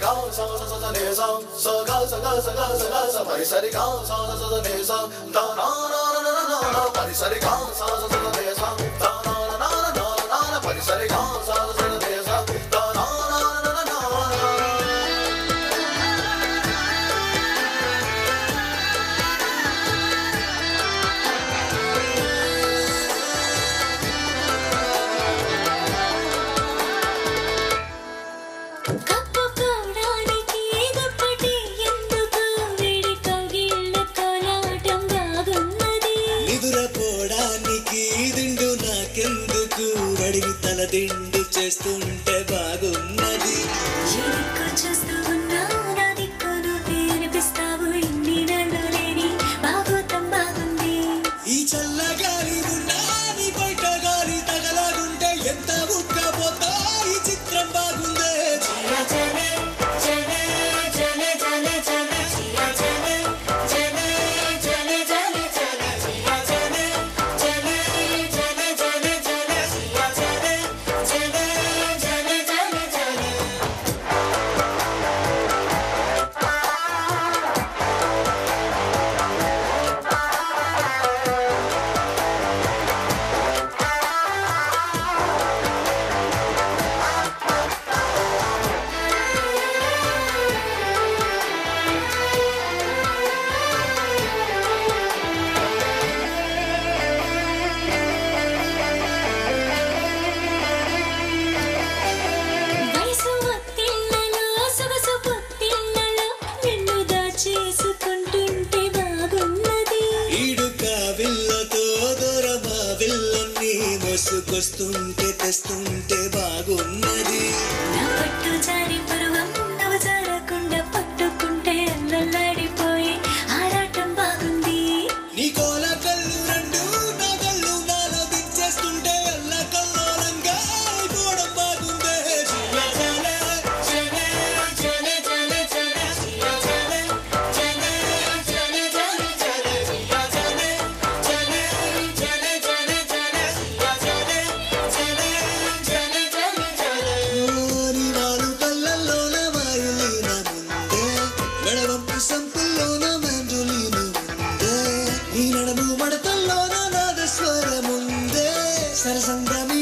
ga sa sa sa ne sa sa ga sa ga sa ga sa ga sa pa ni sa re ga sa sa sa ne sa da na na na na na na pa ni sa re ga sa sa sa ne sa da na na na na na na pa ni sa re ga sa sa sa ne sa da na na na na na దిండు చేస్తుంటే బాగున్నది చూస్తూ ఉన్నావు నా దిక్కును వినిపిస్తావు ఇన్ని నెలలు లేని బాగోతం బాగుంది ఈ చల్లగాలి ఉన్నా నీ బయట గాలి తగలగుంటే ఎంత ఉక్కపోతా ఈ చిత్రం బాగుందే జలే జలే జలే జలే జలే జలే జలే జలే జలే జలే జలే జలే జలే జలే జలే మోసుకొస్తుంటే తెస్తుంటే బాగున్నది నా పట్టు జారి పరువం నవ జారకుండా పట్టుకుంటే అల్లల్లాడిపోయి ఆరాటం బాగుంది నీ కోల కళ్ళు రెండు నా కళ్ళు నాలో దించేస్తుంటే అల్ల కల్లోలంగా అయిపోవడం బాగుందే జలే జలే జలే జలే జలే జలే జలే జలే జలే జలే జలే జలే జలే జలే జలే సంపుల్లోన మంజులీను ఉందే నీ నడుము మడతల్లోన నాదస్వరముందే సరసంగమ